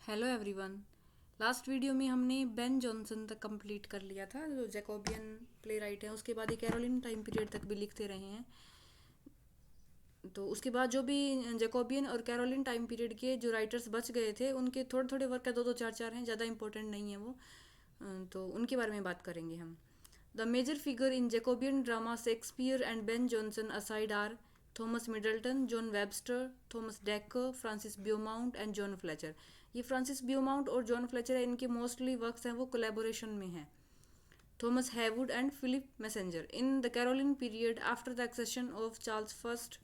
Hello everyone. Last video में हमने Ben Jonson तक कंप्लीट कर लिया था, जो जैकोबियन प्ले राइट है। उसके बाद ये कैरोलिन टाइम पीरियड तक भी लिखते रहे हैं। तो उसके बाद जो भी जैकोबियन और कैरोलिन टाइम पीरियड के जो राइटर्स बच गए थे, उनके थोड़े थोड़े वर्क का दो दो चार चार हैं, ज़्यादा इंपॉर्टेंट नहीं है वो। तो उनके बारे में बात करेंगे हम। The major figure in Jacobean drama Shakespeare and Ben Jonson aside are Thomas Middleton, John Webster, Thomas Dekker, Francis Beaumont and John Fletcher. ये फ्रांसिस ब्यूमाउंट और जॉन फ्लेचर है, इनके मोस्टली वर्क्स हैं वो कोलेबोरेशन में हैं। Thomas Heywood and Philip Massinger in the Caroline period after the accession of Charles first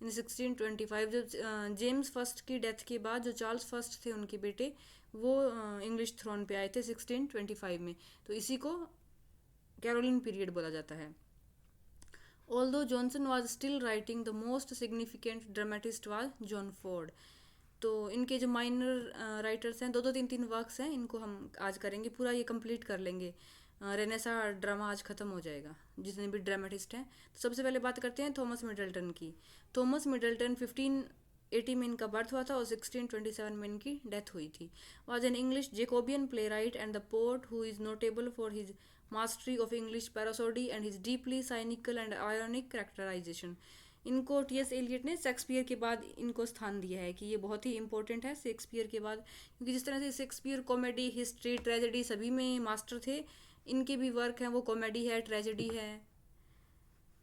in 1625। जब James first की डेथ के बाद जो चार्ल्स फर्स्ट थे उनके बेटे, वो इंग्लिश थ्रोन पे आए थे 1625 में। तो इसी को कैरोलिन पीरियड बोला जाता है। Although Johnson was still writing, the most significant dramatist was John Ford. तो इनके जो माइनर राइटर्स हैं, दो दो तीन तीन वर्क्स हैं, इनको हम आज करेंगे, पूरा ये कंप्लीट कर लेंगे। रेनेसा ड्रामा आज ख़त्म हो जाएगा, जितने भी ड्रामेटिस्ट हैं। तो सबसे पहले बात करते हैं थॉमस मिडल्टन की। थॉमस मिडल्टन 1580 में इनका बर्थ हुआ था और 1627 में इनकी डेथ हुई थी। Was an English Jacobian play right and the port who is notable for his mastery of English parody and his deeply cynical and ironic characterization. इनको टी.एस. एलियट ने शेक्सपियर के बाद इनको स्थान दिया है कि ये बहुत ही इंपॉर्टेंट है शेक्सपियर के बाद, क्योंकि जिस तरह से शेक्सपियर कॉमेडी, हिस्ट्री, ट्रेजेडी सभी में मास्टर थे, इनके भी वर्क हैं वो कॉमेडी है, ट्रेजेडी है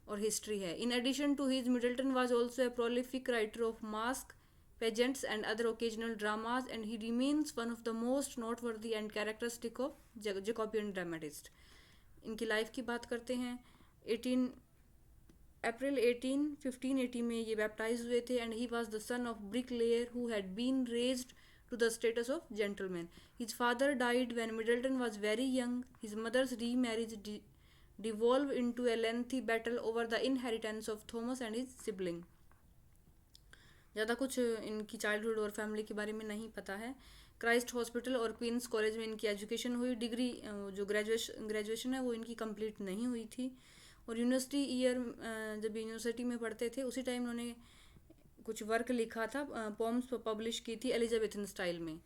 और हिस्ट्री है। In addition to his, Middleton was also a prolific writer of masque pageants and other occasional dramas and he remains one of the most noteworthy and characteristic of Jacobean dramatist. इनकी life की बात करते हैं। 18 अप्रैल 1580 में ये baptise हुए थे and he was the son of bricklayer who had been raised to the status of gentleman. His father died when Middleton was very young. His mother's remarriage devolve into a lengthy battle over the inheritance of Thomas and his sibling. ज़्यादा कुछ इनकी childhood और family के बारे में नहीं पता है। क्राइस्ट हॉस्पिटल और क्वींस कॉलेज में इनकी एजुकेशन हुई। डिग्री जो ग्रेजुएशन है वो इनकी कंप्लीट नहीं हुई थी। और यूनिवर्सिटी ईयर, जब यूनिवर्सिटी में पढ़ते थे उसी टाइम उन्होंने कुछ वर्क लिखा था, पोम्स पब्लिश की थी एलिजाबेथन स्टाइल में।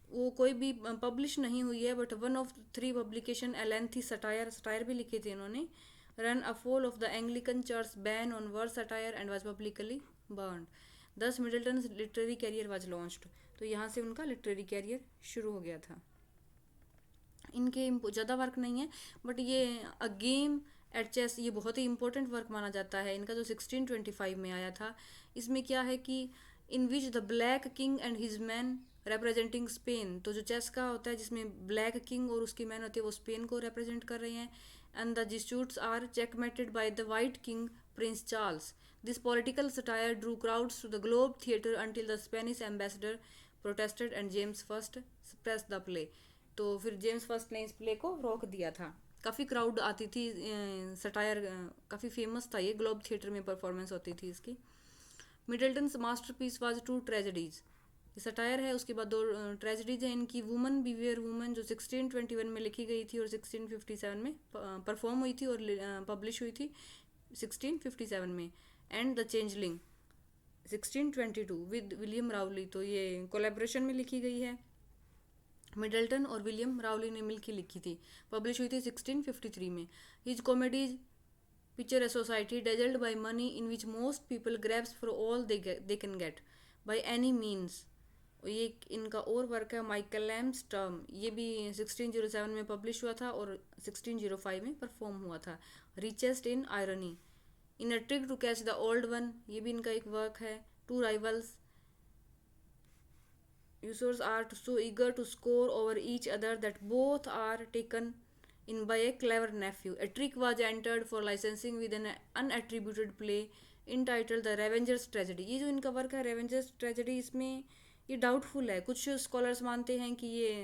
वो कोई भी पब्लिश नहीं हुई है, but one of 3 publication a lengthy satire भी लिखे थे इन्होंने। Ran afoul of the Anglican church ban on word satire and was publicly burned. Thus Middleton literary career was launched. तो यहाँ से उनका लिटरेरी कैरियर शुरू हो गया था। इनके ज़्यादा वर्क नहीं है, बट ये अ गेम एट चेस, ये बहुत ही इंपॉर्टेंट वर्क माना जाता है इनका, जो 1625 में आया था। इसमें क्या है कि in which the black king and his man representing Spain. तो जो चेस का होता है जिसमें ब्लैक किंग और उसके मैन होते हैं वो स्पेन को रिप्रेजेंट कर रहे हैं। And the disputes are checkmated by the white king prince Charles. This political satire drew crowds to the Globe Theatre until the Spanish ambassador protested and James I suppressed the play. तो फिर James first ने इस play को रोक दिया था। काफ़ी crowd आती थी, सटायर काफ़ी फेमस था, ये ग्लोब थिएटर में परफॉर्मेंस होती थी इसकी। मिडल्टन्स मास्टरपीस वाज 2 ट्रेजेडीज। ये सटायर है, उसके बाद 2 ट्रेजेडीज हैं इनकी। वुमन बिवेयर वुमन जो 1621 में लिखी गई थी और 1657 में परफॉर्म हुई थी और पब्लिश हुई थी 1657 में। एंड द चेंजलिंग 1622 विद विलियम रावली। तो ये कोलेब्रेशन में लिखी गई है, मिडल्टन और विलियम रावली ने मिलकर लिखी थी, पब्लिश हुई थी 1653 में। His comedies picture a society dazzled by money in which most people grabs for all they can get by any means. ये इनका और वर्क है माइकल लैम्स टर्म, ये भी 1607 में पब्लिश हुआ था और 1605 में परफॉर्म हुआ था। Richest in irony in a trick to catch the old one, ये भी इनका एक वर्क है। Two rivals usurers are so eager to score over each other that both are taken in by a clever nephew. A trick was entered for licensing with an unattributed play entitled The Revenger's Tragedy. ये जो इनका work है Revengers tragedy, इसमें ये doubtful है। कुछ scholars मानते हैं कि ये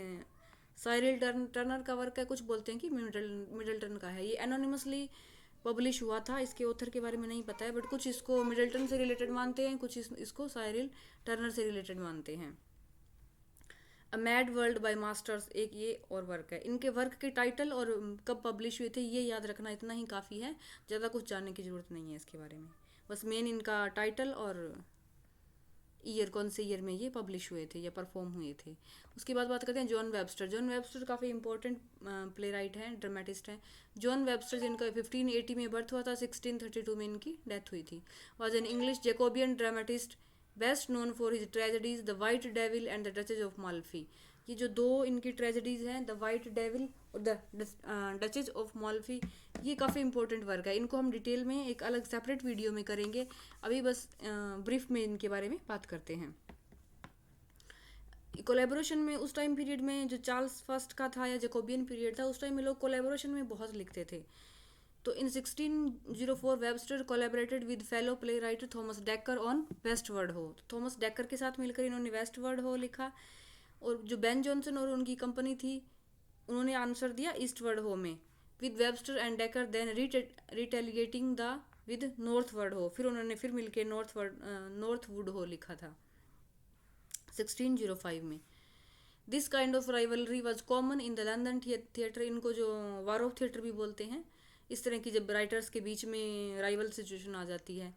साइरिल टर्नर का वर्क है, कुछ बोलते हैं कि मिडल्टन का है। ये एनोनिमसली पब्लिश हुआ था, इसके ऑथर के बारे में नहीं पता है, बट कुछ इसको मिडल्टन से रिलेटेड मानते हैं, कुछ इसको साइरिल टर्नर से रिलेटेड मानते हैं। A mad world by masters एक ये और वर्क है। इनके वर्क के टाइटल और कब पब्लिश हुए थे ये याद रखना इतना ही काफ़ी है, ज़्यादा कुछ जानने की ज़रूरत नहीं है इसके बारे में। बस मेन इनका टाइटल और ईयर, कौन से ईयर में ये पब्लिश हुए थे या परफॉर्म हुए थे। उसके बाद बात करते हैं जॉन वेबस्टर। जॉन वेबस्टर काफ़ी इंपॉर्टेंट प्ले राइट हैं, ड्रामेटिस्ट हैं। जॉन वेबस्टर जिनका 1580 में बर्थ हुआ था, 1632 में इनकी डेथ हुई थी, was an English Jacobean dramatist best known for his tragedies the White Devil and the Duchess of Malfi. ये जो दो इनकी ट्रेजेडीज हैं, द वाइट डेविल और द डचेज ऑफ माल्फी, ये काफ़ी इंपॉर्टेंट वर्क है। इनको हम डिटेल में एक अलग सेपरेट वीडियो में करेंगे, अभी बस ब्रीफ में इनके बारे में बात करते हैं। कोलेबोरेशन में उस टाइम पीरियड में जो चार्ल्स फर्स्ट का था या जैकोबियन पीरियड था, उस टाइम में लोग कोलेबोरेशन में बहुत लिखते थे। तो इन 1604 Webster collaborated with fellow play writer Thomas decker on westward हो। थॉमस डेकर के साथ मिलकर इन्होंने वेस्टवर्ड हो लिखा, और जो बेन जॉनसन और उनकी कंपनी थी, उन्होंने आंसर दिया ईस्टवर्ड हो में। With Webster and Dekker then retaliating the with Northward Ho, फिर उन्होंने फिर मिलकर नॉर्थवुड हो लिखा था 1605 में। This kind of rivalry was common in the London theatre. इनको जो वार ऑफ थिएटर भी बोलते हैं, इस तरह की जब राइटर्स के बीच में राइवल सिचुएशन आ जाती है।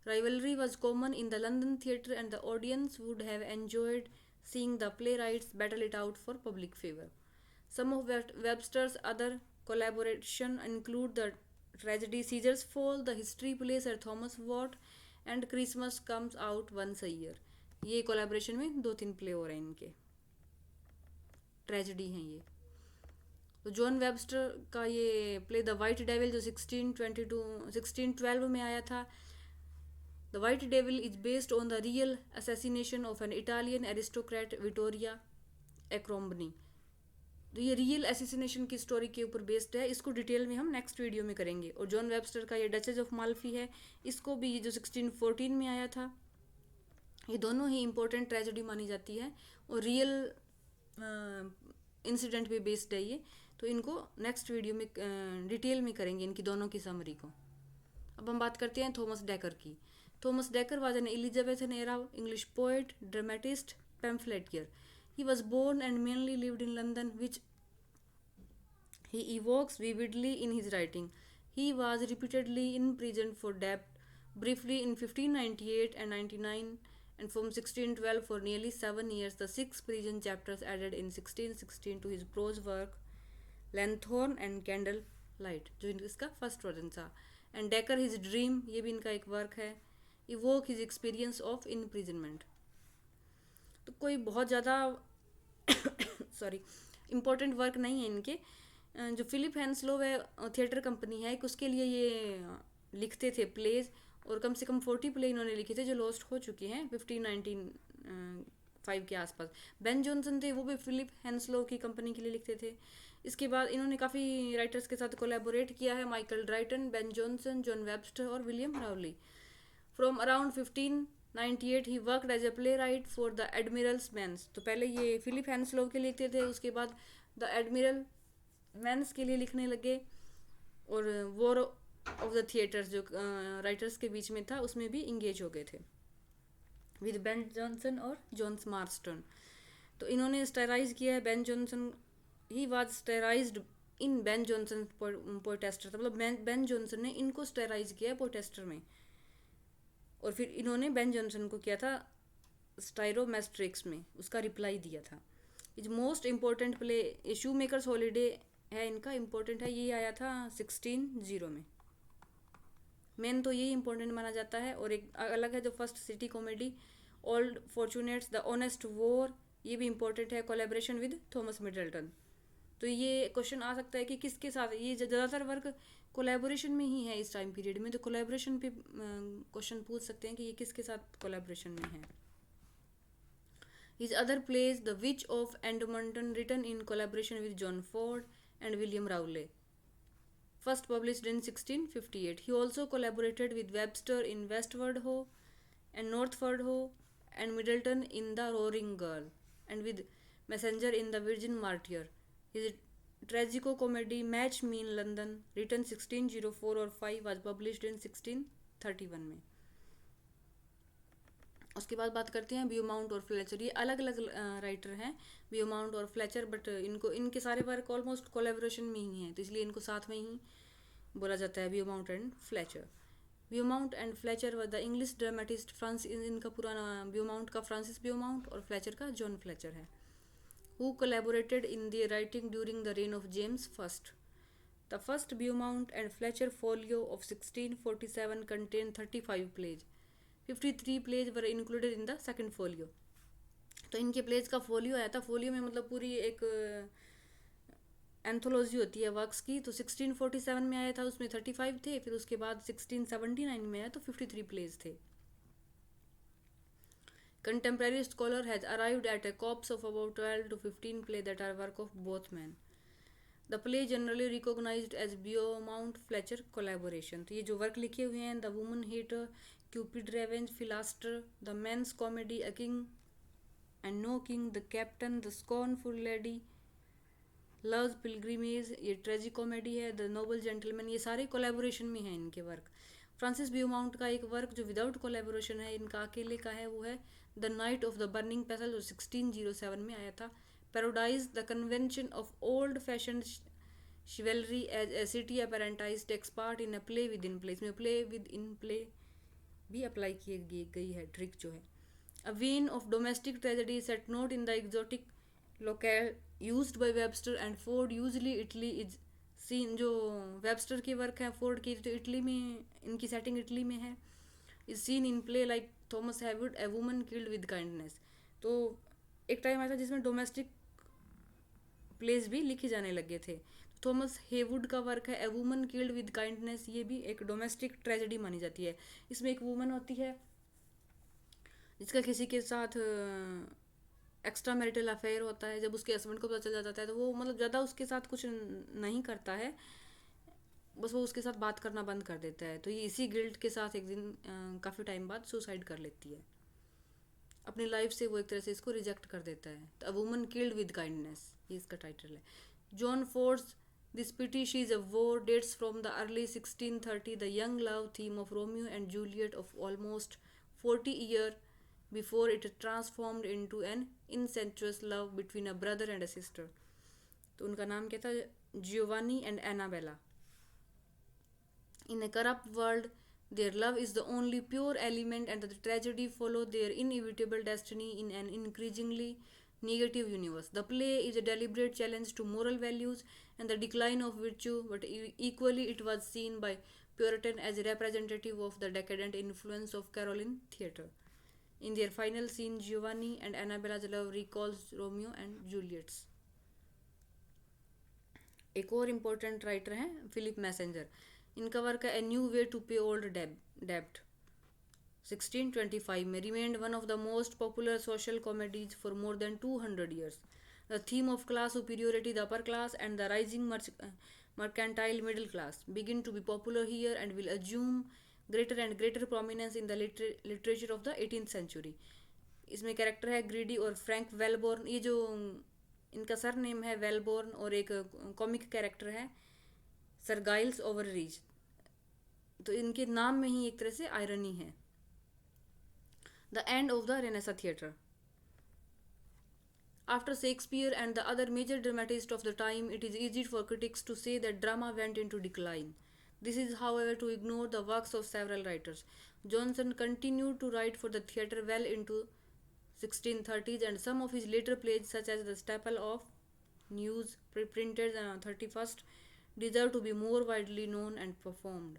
Rivalry was common in the London theatre and the audience would have enjoyed seeing the playwrights battle it out for public favor. Some of Webster's other collaboration include the tragedy Caesar's Fall, the history plays at Thomas Watt, and Christmas Comes Out Once a Year. ये collaboration में 2-3 play हो रहे हैं, इनके tragedy हैं ये। तो John Webster का ये प्ले द वाइट डेविल जो 1612 में आया था, The White Devil is based on the real assassination of an Italian aristocrat Vittoria Acromboni. तो ये रियल एसिसिनेशन की स्टोरी के ऊपर बेस्ड है। इसको डिटेल में हम नेक्स्ट वीडियो में करेंगे। और जॉन वेबस्टर का ये डचेज ऑफ माल्फी है, इसको भी ये जो 1614 में आया था, ये दोनों ही इम्पोर्टेंट ट्रेजेडी मानी जाती है और रियल इंसिडेंट पे बेस्ड है ये। तो इनको नेक्स्ट वीडियो में डिटेल में करेंगे, इनकी दोनों की समरी को। अब हम बात करते हैं थॉमस डेकर की। Thomas Dekker was an Elizabethan era English poet, dramatist, pamphleteer. He was born and mainly lived in London, which he evokes vividly in his writing. He was repeatedly imprisoned for debt, briefly in 1598 and 99, and from 1612 for nearly 7 years. The 6 prison chapters added in 1616 to his prose work Lanthorn and Candlelight, जो इसका first version था। And decker his dream, ये भी इनका एक work है। Evoke his experience of imprisonment. तो कोई बहुत ज़्यादा सॉरी इम्पोर्टेंट वर्क नहीं है इनके। जो फिलिप हेंसलो है थिएटर कंपनी है, उसके लिए ये लिखते थे प्लेज, और कम से कम 40 प्ले इन्होंने लिखे थे जो लॉस्ट हो चुके हैं 1595 के आसपास। बेन जॉनसन थे, वो भी फिलिप हेंसलो की कंपनी के लिए लिखते थे। इसके बाद इन्होंने काफ़ी राइटर्स के साथ कोलैबोरेट किया है, Michael Drayton, Ben Jonson, John Webster और William Rowley. From around 1598 he worked as a playwright for the Admiral's men's. तो पहले ये फिलिप हेंसलो के लिखते थे, उसके बाद द एडमिरल मैंस के लिए लिखने लगे, और वॉर ऑफ द थिएटर्स जो राइटर्स के बीच में था उसमें भी इंगेज हो गए थे विद बेन जॉनसन और जॉन मार्स्टन। तो इन्होंने स्टेराइज किया है Ben Jonson, he was satirized in Ben Jonson poetaster, मतलब बेन जॉनसन ने इनको स्टेराइज किया है पोएटेस्टर में, और फिर इन्होंने बेन जॉनसन को किया था स्टाइरोमेस्ट्रिक्स में, उसका रिप्लाई दिया था। Is most important play shoe makers holiday है इनका, इम्पोर्टेंट है, ये आया था 1600 में। मेन तो यही इम्पोर्टेंट माना जाता है। और एक अलग है जो first city comedy old फॉर्चुनेट्स, the honest war, ये भी इम्पोर्टेंट है, कोलैबोरेशन विद थॉमस मिडल्टन। तो ये क्वेश्चन आ सकता है कि किसके साथ, ये ज़्यादातर वर्क कोलैबोरेशन में ही है इस टाइम पीरियड में, तो कोलैबोरेशन पे क्वेश्चन पूछ सकते हैं कि ये किसके साथ कोलैबोरेशन में है। His other plays the witch of Edmonton written in collaboration with John Ford and William Rowley, first published in 1658. He also collaborated with Webster in Westward Ho and Northward Ho and Middleton in The Roaring Girl and with Messenger in The Virgin Martyr. His tragico-comedy Match Me in London, written 1604 or 5, was published in 1631 में। उसके बाद बात करते हैं ब्यूमाउंट और Fletcher. ये अलग अलग राइटर हैं ब्यूमाउंट और फ्लेचर, बट इनके सारे वर्क ऑलमोस्ट कोलैबोरेशन में ही हैं, तो इसलिए इनको साथ में ही बोला जाता है ब्यूमाउंट एंड फ्लेचर। ब्यूमाउंट एंड फ्लेचर व द इंग्लिश ड्रामेटिस्ट फ्रांस, इनका पूरा नाम ब्यूमाउंट का फ्रांसिस ब्यूमाउंट और फ्लेचर का जॉन फ्लेचर है। Who collaborated in the writing during the reign of James first. The first Beaumont and Fletcher folio of 1647 contain 35 plays, 53 plays were included in the second folio. तो इनके pledge का folio आया था, folio में मतलब पूरी एक एंथोलॉजी होती है वर्क्स की। तो 1647 में आया था, उसमें 35 थे, फिर उसके बाद 1679 में आया तो 53 प्लेज थे। Contemporary scholar has arrived at a corpus of about 12 to 15 plays that are work of both men. The play generally recognized as Beaumont Fletcher collaboration. तो ये जो वर्क लिखे हुए हैं, the woman hater, Cupid revenge, Philaster, the men's comedy, a king and no king, the captain, the scornful lady, love's pilgrimage, ये tragic comedy है, the noble gentleman, ये सारे कोलैबोरेशन में हैं इनके वर्क। फ्रांसिस ब्यूमाउंट का एक वर्क जो विदाउट कोलैबोरेशन है, इनका अकेले का है, वो है the knight of the burning pestle, जो 1607 में आया था। Parodize the convention of old fashion chivalry as a city apprentice takes part in a play within play, इसमें प्ले विद इन प्ले भी अप्लाई की गई है ट्रिक जो है। A vein of domestic tragedy set not in the exotic locale used by Webster and Ford, usually Italy is scene. जो Webster के work हैं फोर्ड की, तो इटली में इनकी सेटिंग इटली में है। Is scene in play like Thomas Heywood, a woman killed with kindness. तो एक टाइम आया था जिसमें डोमेस्टिक प्लेस भी लिखे जाने लगे थे। थॉमस हेवुड का वर्क है ए वुमन किल्ड विद काइंडनेस, ये भी एक डोमेस्टिक ट्रेजेडी मानी जाती है। इसमें एक वुमन होती है जिसका किसी के साथ एक्स्ट्रा मैरिटल अफेयर होता है। जब उसके हस्बैंड को पता चल जाता है तो वो मतलब ज़्यादा उसके साथ कुछ नहीं करता है, बस वो उसके साथ बात करना बंद कर देता है। तो ये इसी गिल्ट के साथ एक दिन काफ़ी टाइम बाद सुसाइड कर लेती है। अपनी लाइफ से वो एक तरह से इसको रिजेक्ट कर देता है। तो a woman killed with kindness, ये इसका टाइटल है। John Ford's this pity she is a whore dates from the early 1630, the young love theme of Romeo and Juliet of almost 40 year before it transformed into an incestuous love between a brother and a sister. तो उनका नाम क्या था? Giovanni and Annabella. In a corrupt world, their love is the only pure element, and the tragedy follow their inevitable destiny in an increasingly negative universe. The play is a deliberate challenge to moral values and the decline of virtue, but equally it was seen by Puritan as a representative of the decadent influence of Caroline theatre. In their final scene, Giovanni and Annabella's love recalls Romeo and Juliet's. एक और important writer हैं Philip messenger. इनका work है a new way to पे old डेब्ट, 1625 में। Remained one of the most popular social comedies for more than 200 years. The theme of class superiority, the upper class, and the rising mercantile middle class begin to be popular here and will assume greater and greater prominence in the literature of the 18th century. इसमें character है greedy और Frank वेलबोर्न। ये जो इनका sir name है वेलबोर्न, और एक comic character है सर गाइल्स ओवररीच। तो इनके नाम में ही एक तरह से आयरनी है। The end of the Renaissance theatre. After Shakespeare and the other major dramatists of the time, it is easy for critics to say that drama went into decline. This is, however, to ignore the works of several writers. Jonson continued to write for the theatre well into 1630s, and some of his later plays, such as The Staple of News, printed 31st, deserve to be more widely known and performed.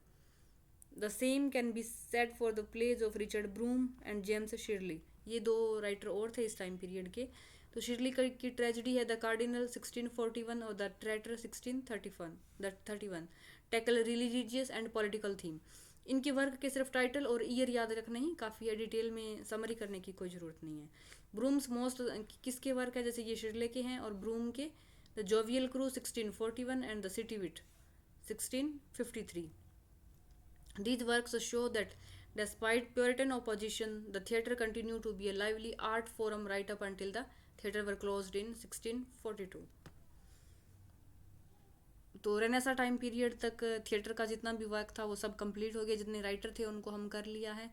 The same can be said for the plays of Richard Brome and James Shirley. ये दो writer और थे इस time period के। तो शिरली की tragedy है the cardinal 1641 और the traitor 1631 tackle religious and political theme. इनके वर्क के सिर्फ टाइटल और ईयर याद रखना ही काफ़ी है, डिटेल में समरी करने की कोई ज़रूरत नहीं है। ब्रूम्स मोस्ट किसके वर्क है? जैसे ये शिरले के हैं, और ब्रूम के the jovial crew 1641 and the city wit 1653. These works show that despite Puritan opposition, the theatre continued to be a lively art forum right up until the theatre were closed in 1642. तो Renaissance time period तक theatre का जितना भी work था वो सब complete हो गया। जितने राइटर थे उनको हम कर लिया है।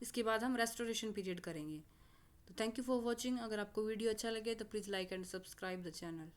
इसके बाद हम रेस्टोरेशन पीरियड करेंगे। तो थैंक यू फॉर वॉचिंग। अगर आपको वीडियो अच्छा लगे तो please like and subscribe the channel.